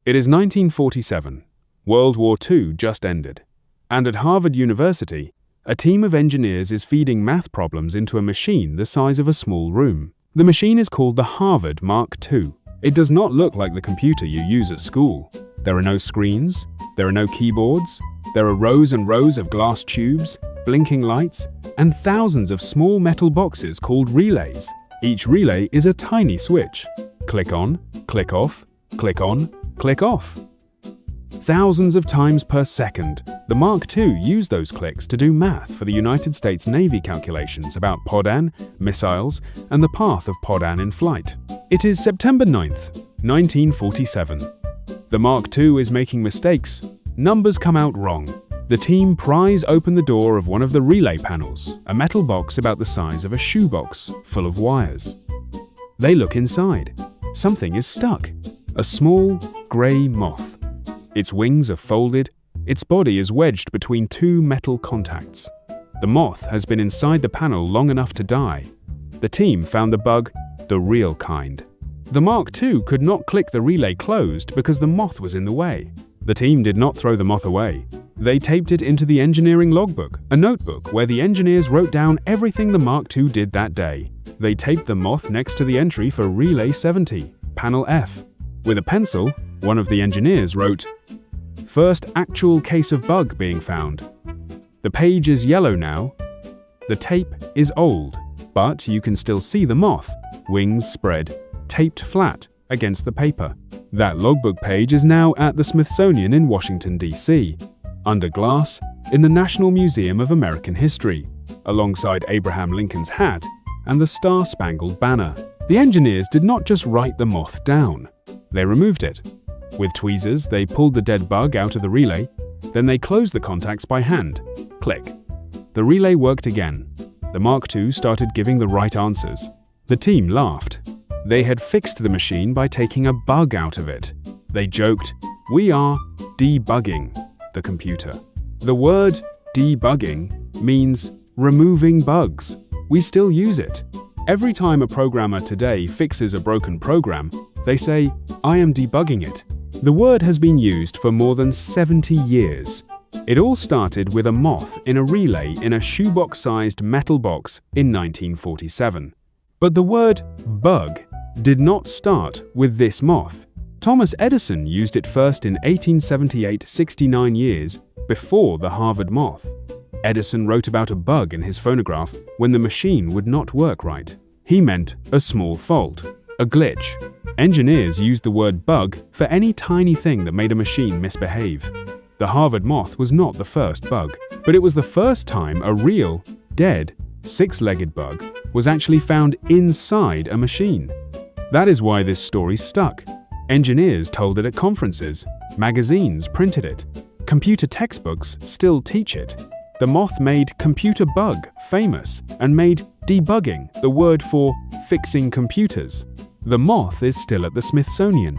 It is 1947. World War II just ended. And at Harvard University, a team of engineers is feeding math problems into a machine the size of a small room. The machine is called the Harvard Mark II. It does not look like the computer you use at school. There are no screens, there are no keyboards, there are rows and rows of glass tubes, blinking lights, and thousands of small metal boxes called relays. Each relay is a tiny switch. Click on, click off, click on, click off. Thousands of times per second, the Mark II used those clicks to do math for the United States Navy calculations about PODAN, missiles, and the path of PODAN in flight. It is September 9th, 1947. The Mark II is making mistakes. Numbers come out wrong. The team pries open the door of one of the relay panels, a metal box about the size of a shoebox, full of wires. They look inside. Something is stuck. A small, grey moth. Its wings are folded. Its body is wedged between two metal contacts. The moth has been inside the panel long enough to die. The team found the bug, the real kind. The Mark II could not click the relay closed because the moth was in the way. The team did not throw the moth away. They taped it into the engineering logbook, a notebook where the engineers wrote down everything the Mark II did that day. They taped the moth next to the entry for Relay 70, Panel F. With a pencil, one of the engineers wrote, "First actual case of bug being found. The page is yellow now. The tape is old, but you can still see the moth, wings spread, taped flat against the paper." That logbook page is now at the Smithsonian in Washington, D.C., under glass in the National Museum of American History, alongside Abraham Lincoln's hat and the Star-Spangled Banner. The engineers did not just write the moth down. They removed it. With tweezers, they pulled the dead bug out of the relay. Then they closed the contacts by hand. Click. The relay worked again. The Mark II started giving the right answers. The team laughed. They had fixed the machine by taking a bug out of it. They joked, "We are debugging the computer." The word debugging means removing bugs. We still use it. Every time a programmer today fixes a broken program, they say, "I am debugging it." The word has been used for more than 70 years. It all started with a moth in a relay in a shoebox-sized metal box in 1947. But the word bug did not start with this moth. Thomas Edison used it first in 1878, 69 years before the Harvard moth. Edison wrote about a bug in his phonograph when the machine would not work right. He meant a small fault, a glitch. Engineers used the word bug for any tiny thing that made a machine misbehave. The Harvard moth was not the first bug, but it was the first time a real, dead, six-legged bug was actually found inside a machine. That is why this story stuck. Engineers told it at conferences. Magazines printed it. Computer textbooks still teach it. The moth made computer bug famous and made debugging the word for fixing computers. The moth is still at the Smithsonian.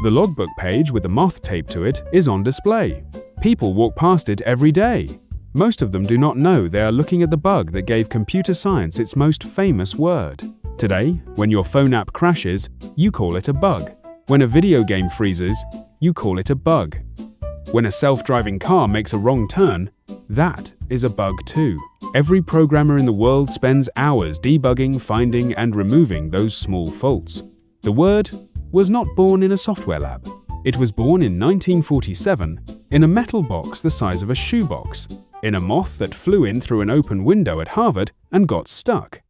The logbook page with the moth taped to it is on display. People walk past it every day. Most of them do not know they are looking at the bug that gave computer science its most famous word. Today, when your phone app crashes, you call it a bug. When a video game freezes, you call it a bug. When a self-driving car makes a wrong turn, that is a bug too. Every programmer in the world spends hours debugging, finding, and removing those small faults. The word was not born in a software lab. It was born in 1947 in a metal box the size of a shoebox, in a moth that flew in through an open window at Harvard and got stuck.